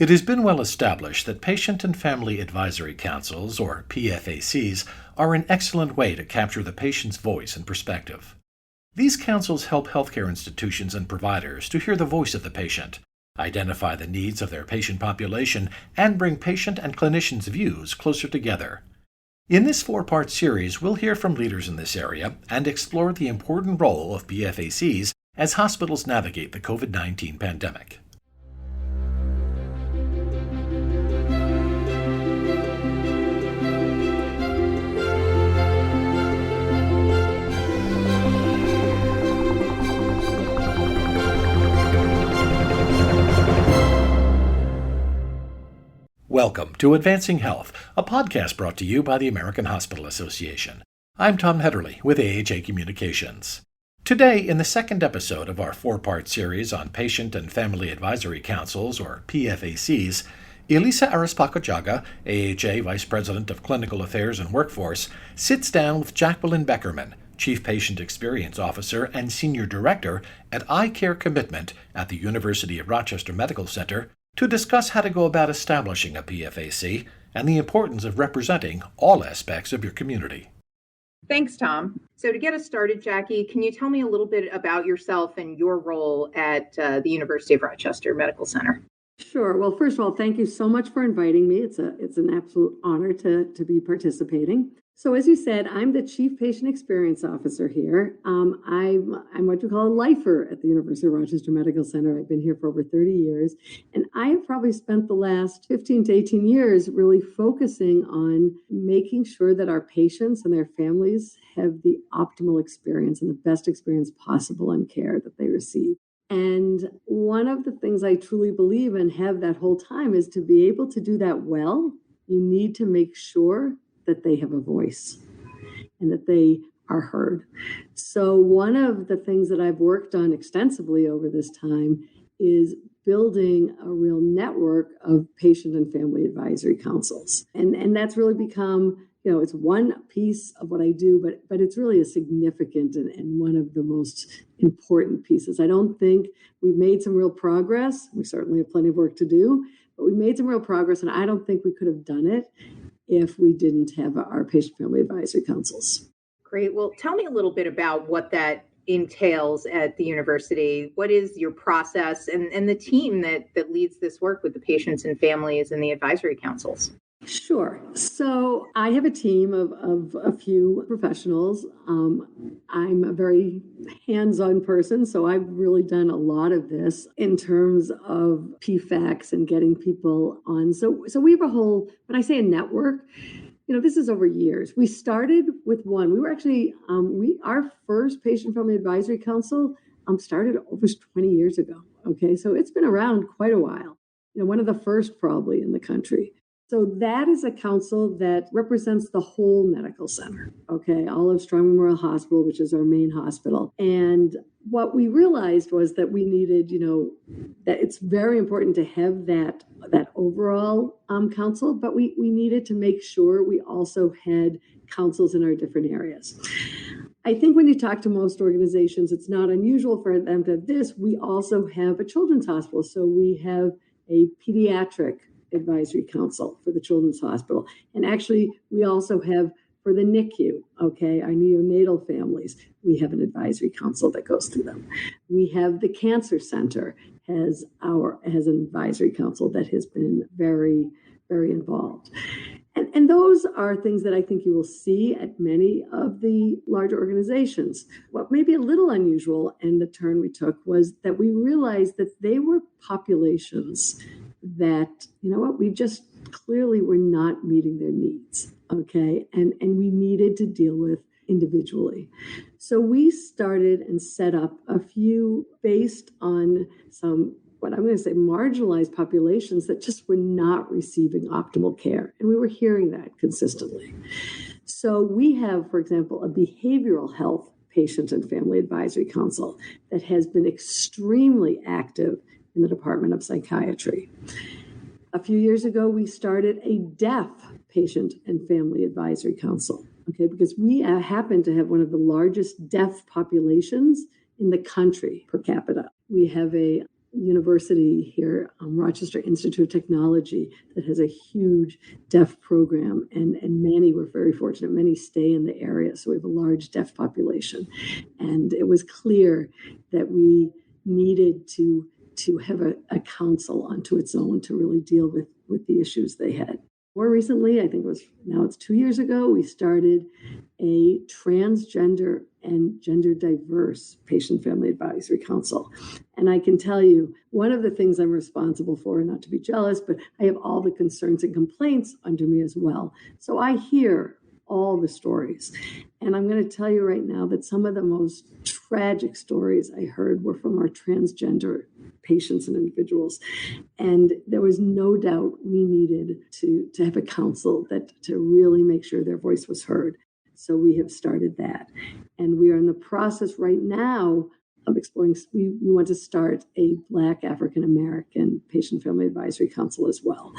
It has been well established that Patient and Family Advisory Councils, or PFACs, are an excellent way to capture the patient's voice and perspective. These councils help healthcare institutions and providers to hear the voice of the patient, identify the needs of their patient population, and bring patient and clinicians' views closer together. In this four-part series, we'll hear from leaders in this area and explore the important role of PFACs as hospitals navigate the COVID-19 pandemic. Welcome to Advancing Health, a podcast brought to you by the American Hospital Association. I'm Tom Hederle with AHA Communications. Today, in the second episode of our four-part series on Patient and Family Advisory Councils, or PFACs, Elisa Arespacochaga, AHA Vice President of Clinical Affairs and Workforce, sits down with Jacqueline Beckerman, Chief Patient Experience Officer and Senior Director at ICARE Commitment at the University of Rochester Medical Center, to discuss how to go about establishing a PFAC and the importance of representing all aspects of your community. Thanks, Tom. So to get us started, Jackie, can you tell me a little bit about yourself and your role at the University of Rochester Medical Center? Sure. Well, first of all, thank you so much for inviting me. It's an absolute honor to be participating. So as you said, I'm the Chief Patient Experience Officer here. I'm what you call a lifer at the University of Rochester Medical Center. I've been here for over 30 years, and I have probably spent the last 15 to 18 years really focusing on making sure that our patients and their families have the optimal experience and the best experience possible in care that they receive. And one of the things I truly believe and have that whole time is to be able to do that well, you need to make sure that they have a voice and that they are heard. So one of the things that I've worked on extensively over this time is building a real network of patient and family advisory councils. And that's really become, it's one piece of what I do, but it's really a significant and one of the most important pieces. I don't think we've made some real progress. We certainly have plenty of work to do, but we made some real progress, and I don't think we could have done it if we didn't have our patient family advisory councils. Great. Well, tell me a little bit about what that entails at the university. What is your process and the team that leads this work with the patients and families and the advisory councils? Sure. So I have a team of a few professionals. I'm a very hands-on person, so I've really done a lot of this in terms of PFACs and getting people on. So we have a whole, when I say a network, this is over years. We started with one. We were actually, our first Patient Family Advisory Council started over 20 years ago. Okay, so it's been around quite a while. One of the first probably in the country. So that is a council that represents the whole medical center, okay? Olive Strong Memorial Hospital, which is our main hospital. And what we realized was that we needed, that it's very important to have that overall council, but we needed to make sure we also had councils in our different areas. I think when you talk to most organizations, it's not unusual for them to have this. We also have a children's hospital. So we have a pediatric advisory council for the children's hospital. And actually, we also have for the NICU, okay, our neonatal families, we have an advisory council that goes through them. We have the Cancer Center has an advisory council that has been very, very involved. And those are things that I think you will see at many of the larger organizations. What may be a little unusual in the turn we took was that we realized that they were populations that, we just clearly were not meeting their needs, okay? And we needed to deal with individually. So we started and set up a few based on some, what I'm going to say, marginalized populations that just were not receiving optimal care. And we were hearing that consistently. So we have, for example, a behavioral health patient and family advisory council that has been extremely active in the Department of Psychiatry. A few years ago, we started a deaf patient and family advisory council, okay, because we happen to have one of the largest deaf populations in the country per capita. We have a university here, Rochester Institute of Technology, that has a huge deaf program, and many, we're very fortunate, many stay in the area, so we have a large deaf population. And it was clear that we needed to have a council unto its own to really deal with the issues they had. More recently, I think it's 2 years ago, we started a transgender and gender diverse patient family advisory council. And I can tell you, one of the things I'm responsible for, not to be jealous, but I have all the concerns and complaints under me as well. So I hear all the stories. And I'm going to tell you right now that some of the most tragic stories I heard were from our transgender patients and individuals. And there was no doubt we needed to have a council to really make sure their voice was heard. So we have started that. And we are in the process right now of exploring, we want to start a Black African American Patient Family Advisory Council as well.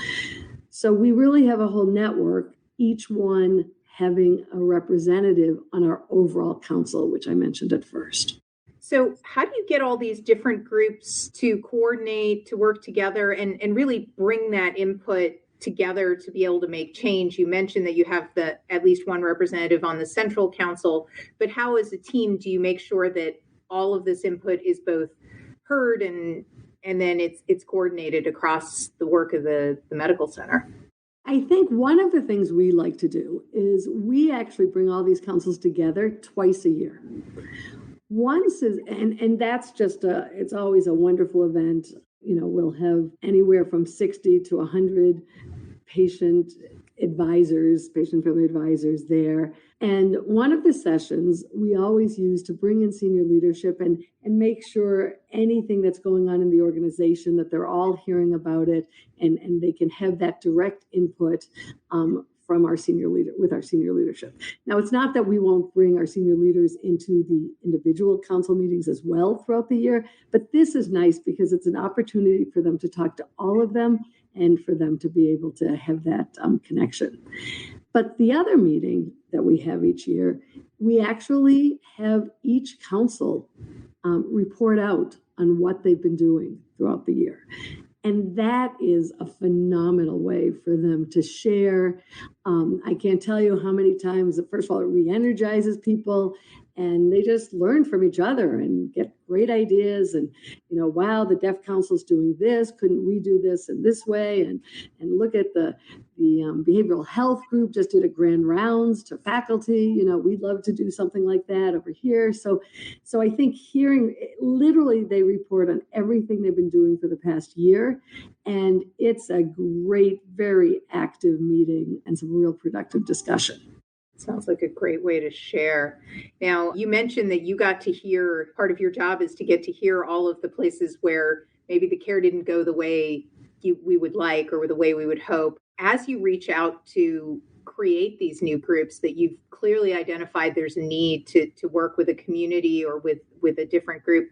So we really have a whole network, each one having a representative on our overall council, which I mentioned at first. So how do you get all these different groups to coordinate, to work together, and really bring that input together to be able to make change? You mentioned that you have at least one representative on the central council, but how as a team do you make sure that all of this input is both heard and then it's coordinated across the work of the medical center? I think one of the things we like to do is we actually bring all these councils together twice a year. Once is, and that's just it's always a wonderful event. You know, we'll have anywhere from 60 to 100 patient family advisors there. And one of the sessions we always use to bring in senior leadership and make sure anything that's going on in the organization, that they're all hearing about it and they can have that direct input from our senior leadership. Now, it's not that we won't bring our senior leaders into the individual council meetings as well throughout the year, but this is nice because it's an opportunity for them to talk to all of them and for them to be able to have that connection. But the other meeting that we have each year, we actually have each council report out on what they've been doing throughout the year. And that is a phenomenal way for them to share. I can't tell you how many times, first of all, it re-energizes people and they just learn from each other and get great ideas. And, you know, wow, the Deaf Council's doing this. Couldn't we do this in this way? And look at the behavioral health group just did a grand rounds to faculty. You know, we'd love to do something like that over here. So I think hearing, literally they report on everything they've been doing for the past year. And it's a great, very active meeting and some real productive discussion. Sounds like a great way to share. Now, you mentioned that you got to hear, part of your job is to get to hear all of the places where maybe the care didn't go the way we would like or the way we would hope. As you reach out to create these new groups that you've clearly identified there's a need to work with a community or with a different group,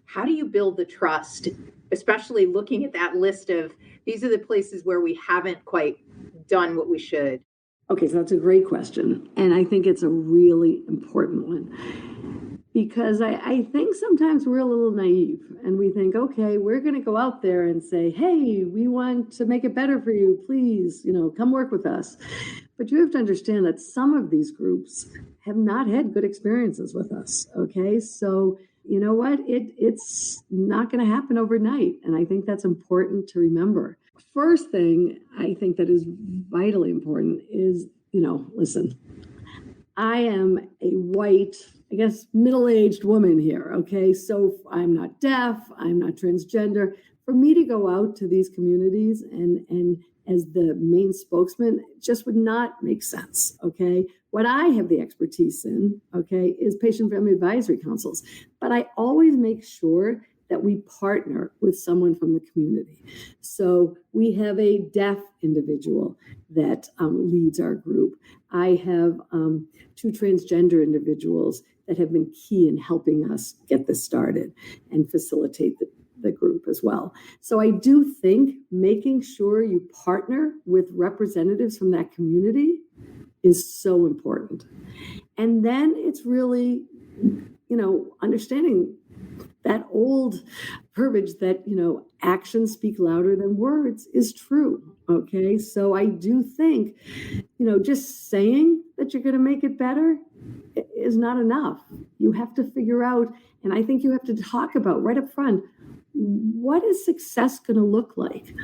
how do you build the trust, especially looking at that list of these are the places where we haven't quite done what we should? Okay, so that's a great question. And I think it's a really important one because I think sometimes we're a little naive and we think, okay, we're going to go out there and say, hey, we want to make it better for you. Please, you know, come work with us. But you have to understand that some of these groups have not had good experiences with us. Okay, so you know what? It's not going to happen overnight. And I think that's important to remember. First thing I think that is vitally important is, you know, listen, I am a white, I guess, middle-aged woman here, okay? So I'm not deaf, I'm not transgender. For me to go out to these communities and as the main spokesman just would not make sense, okay? What I have the expertise in, okay, is patient family advisory councils. But I always make sure that we partner with someone from the community. So we have a deaf individual that leads our group. I have 2 transgender individuals that have been key in helping us get this started and facilitate the group as well. So I do think making sure you partner with representatives from that community is so important. And then it's really, you know, understanding that old verbiage that, actions speak louder than words is true. Okay. So I do think, just saying that you're going to make it better is not enough. You have to figure out, and I think you have to talk about right up front, what is success going to look like?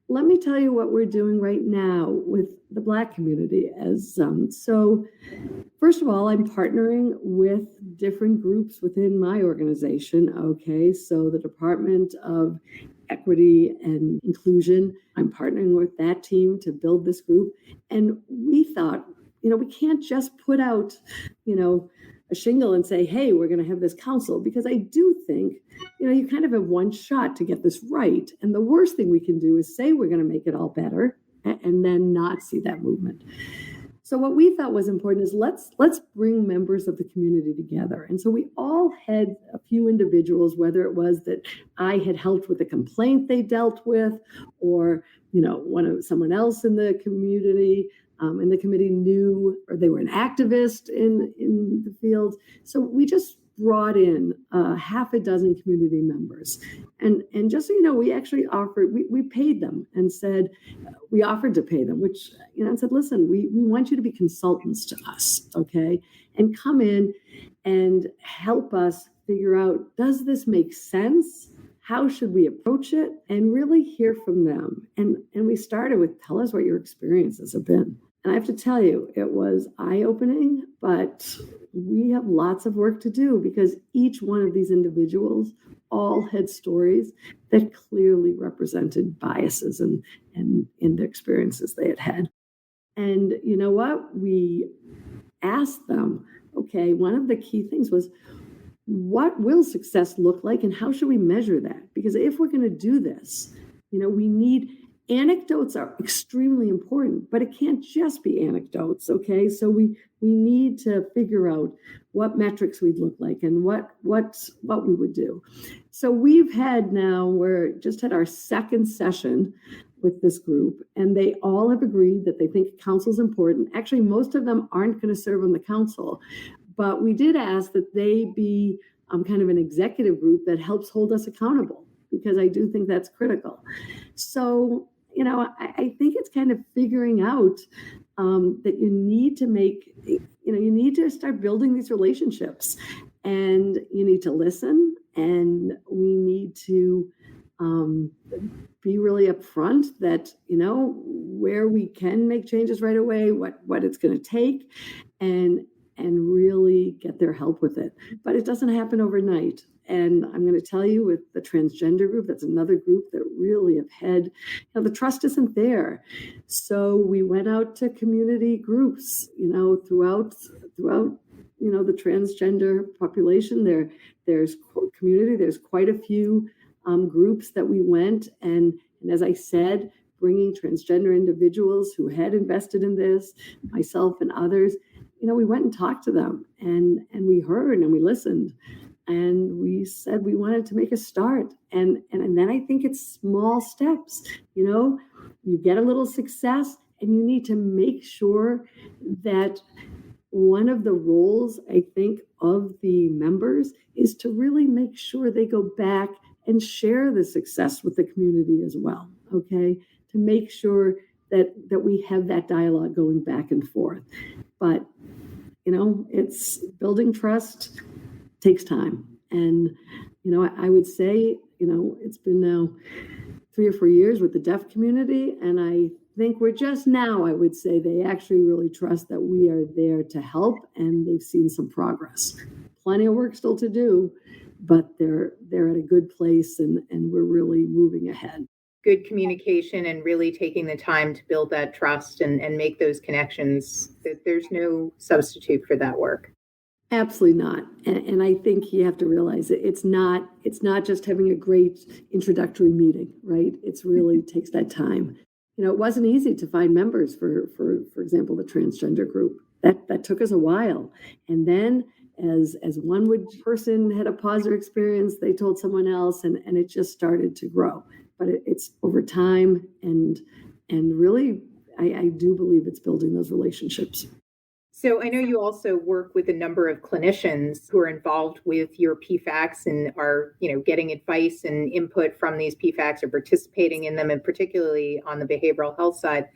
Let me tell you what we're doing right now with the Black community. So first of all, I'm partnering with different groups within my organization. Okay, so the Department of Equity and Inclusion, I'm partnering with that team to build this group. And we thought, we can't just put out, a shingle and say, hey, we're going to have this council, because I do think, you kind of have one shot to get this right. And the worst thing we can do is say we're going to make it all better and then not see that movement. So what we thought was important is let's bring members of the community together. And so we all had a few individuals, whether it was that I had helped with a complaint they dealt with, or, someone else in the community, and the committee knew, or they were an activist in the field. So we just brought in half a dozen community members. And just so you know, we actually offered, we paid them and said, we offered to pay them, which, and said, listen, we want you to be consultants to us, okay? And come in and help us figure out, does this make sense? How should we approach it? And really hear from them. And we started with, tell us what your experiences have been. And I have to tell you, it was eye-opening, but we have lots of work to do, because each one of these individuals all had stories that clearly represented biases and in the experiences they had had. And you know what? We asked them, okay, one of the key things was, what will success look like and how should we measure that? Because if we're going to do this, we need anecdotes are extremely important, but it can't just be anecdotes, okay? So we need to figure out what metrics we'd look like and what we would do. So we're just had our second session with this group, and they all have agreed that they think council is important. Actually, most of them aren't going to serve on the council, but we did ask that they be kind of an executive group that helps hold us accountable, because I do think that's critical. So, I think it's kind of figuring out that you need to start building these relationships, and you need to listen, and we need to be really upfront that, where we can make changes right away, what it's going to take, and really get their help with it. But it doesn't happen overnight. And I'm going to tell you, with the transgender group, that's another group that really have had, the trust isn't there. So we went out to community groups, throughout the transgender population. There's community. There's quite a few groups that we went, and as I said, bringing transgender individuals who had invested in this, myself and others. We went and talked to them, and we heard and we listened. And we said we wanted to make a start. And then I think it's small steps. You get a little success, and you need to make sure that one of the roles, I think, of the members is to really make sure they go back and share the success with the community as well, okay? To make sure that we have that dialogue going back and forth. But, it's building trust takes time. And, I would say, it's been now 3 or 4 years with the deaf community. And I think we're just now, I would say, they actually really trust that we are there to help, and they've seen some progress. Plenty of work still to do, but they're at a good place, and we're really moving ahead. Good communication and really taking the time to build that trust and make those connections. There's no substitute for that work. Absolutely not. And I think you have to realize that it's not just having a great introductory meeting, right? It's really takes that time. It wasn't easy to find members for example, the transgender group. That took us a while. And then as one person had a positive experience, they told someone else, and it just started to grow. But it's over time, and really, I do believe it's building those relationships. So I know you also work with a number of clinicians who are involved with your PFACs and are, getting advice and input from these PFACs or participating in them, and particularly on the behavioral health side.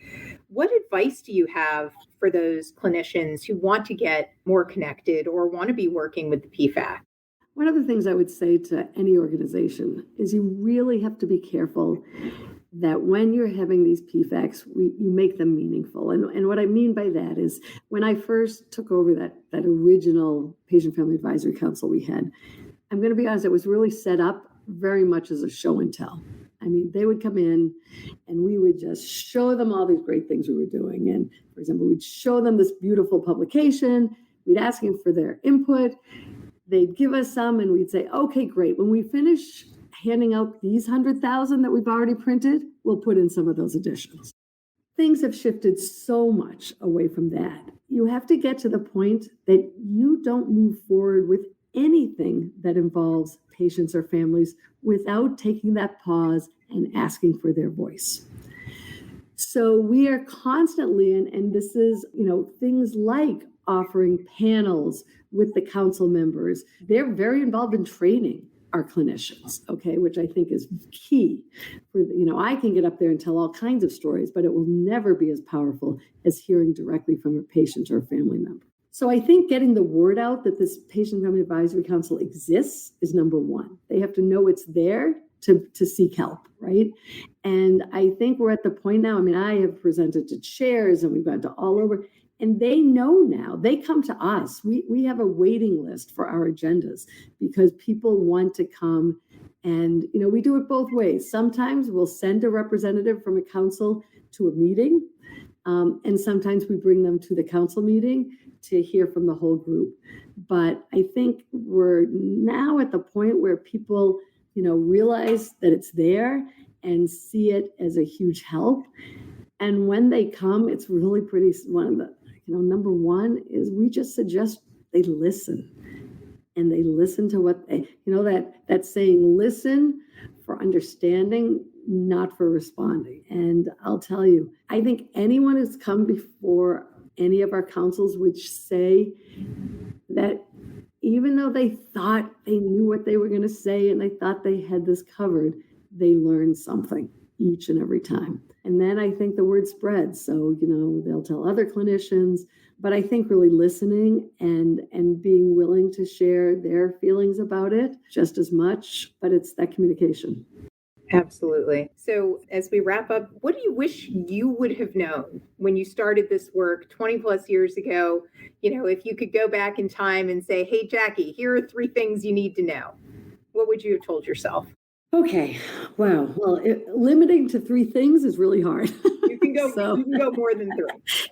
What advice do you have for those clinicians who want to get more connected or want to be working with the PFAC? One of the things I would say to any organization is you really have to be careful that when you're having these PFACs, you make them meaningful. And what I mean by that is when I first took over that original Patient Family Advisory Council we had, I'm going to be honest, it was really set up very much as a show and tell. I mean, they would come in and we would just show them all these great things we were doing. And for example, we'd show them this beautiful publication. We'd ask them for their input. They'd give us some and we'd say, okay, great. When we finish handing out these 100,000 that we've already printed, we'll put in some of those additions. Things have shifted so much away from that. You have to get to the point that you don't move forward with anything that involves patients or families without taking that pause and asking for their voice. So we are constantly, and this is, things like offering panels with the council members. They're very involved in training our clinicians, okay, which I think is key. I can get up there and tell all kinds of stories, but it will never be as powerful as hearing directly from a patient or a family member. So I think getting the word out that this Patient Family Advisory Council exists is number one. They have to know it's there to seek help, right? And I think we're at the point now, I have presented to chairs and we've gone to all over, and they know now, they come to us. We have a waiting list for our agendas because people want to come and, we do it both ways. Sometimes we'll send a representative from a council to a meeting, and sometimes we bring them to the council meeting to hear from the whole group. But I think we're now at the point where people, realize that it's there and see it as a huge help. And when they come, it's really pretty, one of the, number one is we just suggest they listen. And they listen to what they, that saying, listen for understanding, not for responding. And I'll tell you, I think anyone who's come before any of our councils would say that even though they thought they knew what they were going to say and they thought they had this covered, they learned something each and every time. And then I think the word spreads. So, they'll tell other clinicians, but I think really listening and being willing to share their feelings about it just as much, but it's that communication. Absolutely. So as we wrap up, what do you wish you would have known when you started this work 20 plus years ago? If you could go back in time and say, hey, Jackie, here are 3 things you need to know. What would you have told yourself? Okay. Wow. Well, limiting to 3 things is really hard. You can go more than 3.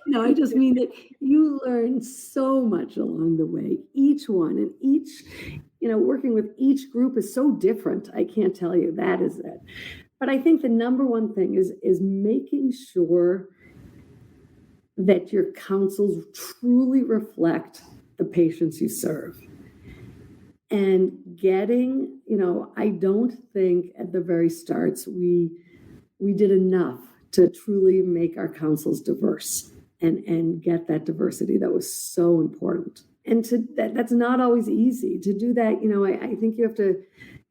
No, I just mean that you learn so much along the way. Each one and each, working with each group is so different. I can't tell you that is it. But I think the number one thing is making sure that your councils truly reflect the patients you serve. And getting, I don't think at the very starts we did enough to truly make our councils diverse and get that diversity that was so important. And that's not always easy to do that. I think you have to,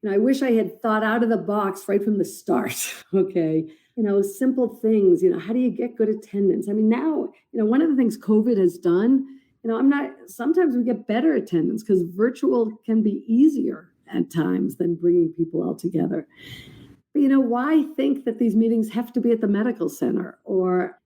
I wish I had thought out of the box right from the start. Okay. Simple things, how do you get good attendance? Now, one of the things COVID has done, sometimes we get better attendance because virtual can be easier at times than bringing people all together. But, why think that these meetings have to be at the medical center? Or,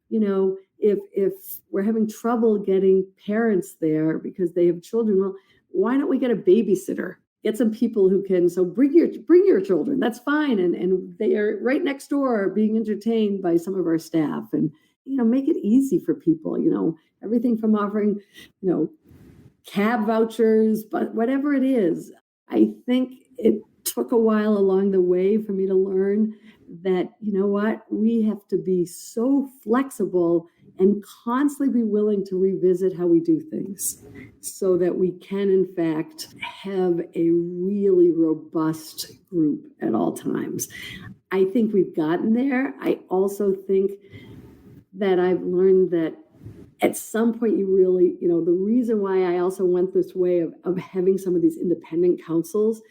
if we're having trouble getting parents there because they have children, well, why don't we get a babysitter? Get some people who can, so bring your children, that's fine. And they are right next door being entertained by some of our staff and, make it easy for people, everything from offering, cab vouchers, but whatever it is. I think it took a while along the way for me to learn that, we have to be so flexible and constantly be willing to revisit how we do things so that we can, in fact, have a really robust group at all times. I think we've gotten there. I also think that I've learned that at some point you really, the reason why I also went this way of having some of these independent counsels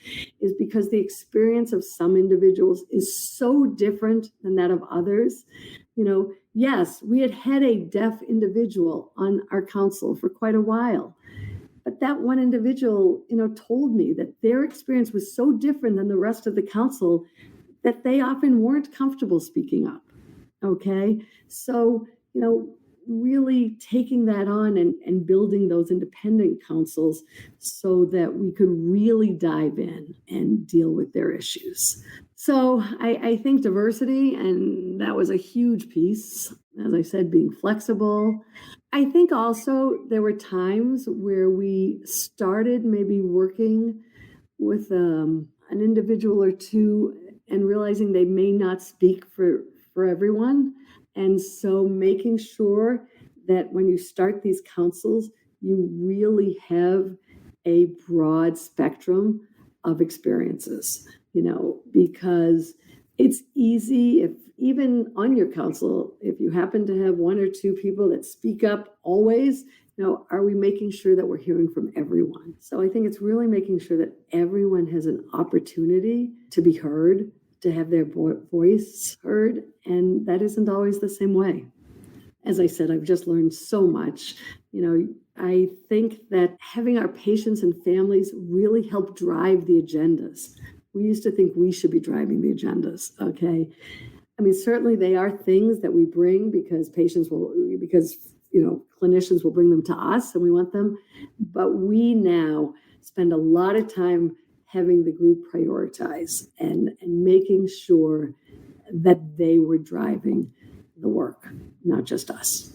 is because the experience of some individuals is so different than that of others. Yes, we had a deaf individual on our council for quite a while. But that one individual, told me that their experience was so different than the rest of the council that they often weren't comfortable speaking up. Okay. So, really taking that on and building those independent councils so that we could really dive in and deal with their issues. So I think diversity, and that was a huge piece, as I said, being flexible. I think also there were times where we started maybe working with an individual or two and realizing they may not speak for everyone. And so making sure that when you start these councils, you really have a broad spectrum of experiences, because it's easy if even on your council, if you happen to have one or two people that speak up always, are we making sure that we're hearing from everyone? So I think it's really making sure that everyone has an opportunity to be heard, to have their voice heard, and that isn't always the same way. As I said, I've just learned so much. I think that having our patients and families really help drive the agendas. We used to think we should be driving the agendas, okay? I mean, certainly they are things that we bring because clinicians will bring them to us and we want them, but we now spend a lot of time having the group prioritize and making sure that they were driving the work, not just us.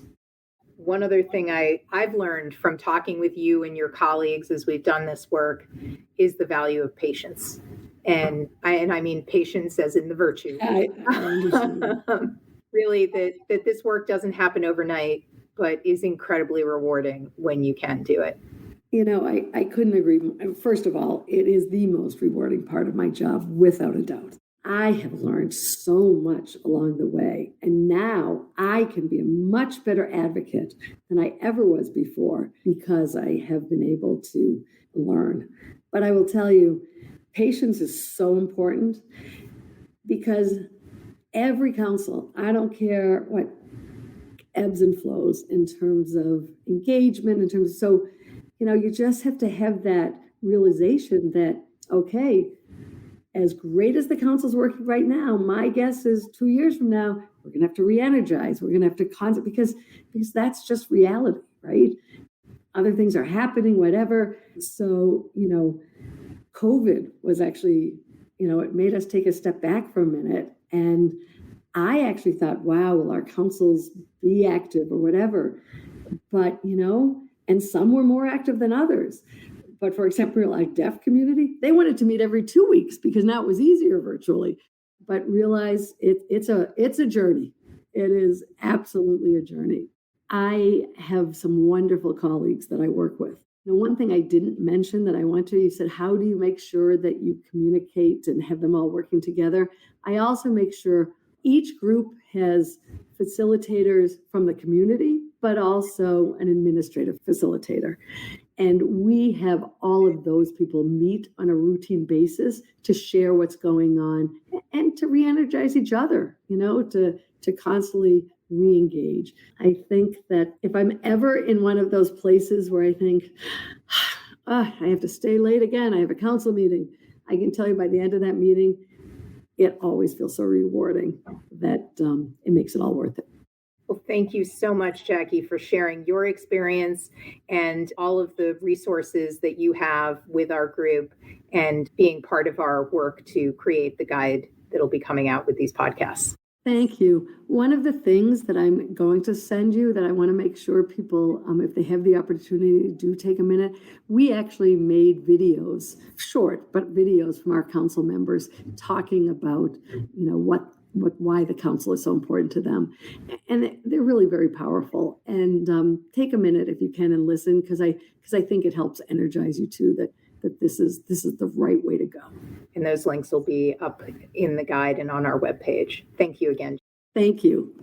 One other thing I've learned from talking with you and your colleagues as we've done this work is the value of patience. And I mean patience as in the virtue. I understand. Really, that this work doesn't happen overnight, but is incredibly rewarding when you can do it. I couldn't agree more. First of all, it is the most rewarding part of my job, without a doubt. I have learned so much along the way, and now I can be a much better advocate than I ever was before because I have been able to learn. But I will tell you, patience is so important because every council, I don't care what, ebbs and flows in terms of engagement, you just have to have that realization that, okay, as great as the council's working right now, my guess is 2 years from now, we're going to have to re-energize. We're going to have to because that's just reality, right? Other things are happening, whatever. So, COVID was actually, it made us take a step back for a minute. And I actually thought, wow, will our councils be active or whatever? But, and some were more active than others. But for example, like deaf community, they wanted to meet every 2 weeks because now it was easier virtually. But realize it's a journey. It is absolutely a journey. I have some wonderful colleagues that I work with. One thing I didn't mention that I want to, you said, how do you make sure that you communicate and have them all working together? I also make sure each group has facilitators from the community, but also an administrative facilitator. And we have all of those people meet on a routine basis to share what's going on and to re-energize each other, to constantly re-engage. I think that if I'm ever in one of those places where I think, I have to stay late again, I have a council meeting, I can tell you by the end of that meeting, it always feels so rewarding that it makes it all worth it. Well, thank you so much, Jackie, for sharing your experience and all of the resources that you have with our group and being part of our work to create the guide that'll be coming out with these podcasts. Thank you. One of the things that I'm going to send you that I want to make sure people, if they have the opportunity, do take a minute. We actually made videos, short, but videos from our council members talking about, why the council is so important to them. And they're really very powerful. And take a minute if you can and listen, because I think it helps energize you too, that this is the right way to go. And those links will be up in the guide and on our webpage. Thank you again. Thank you.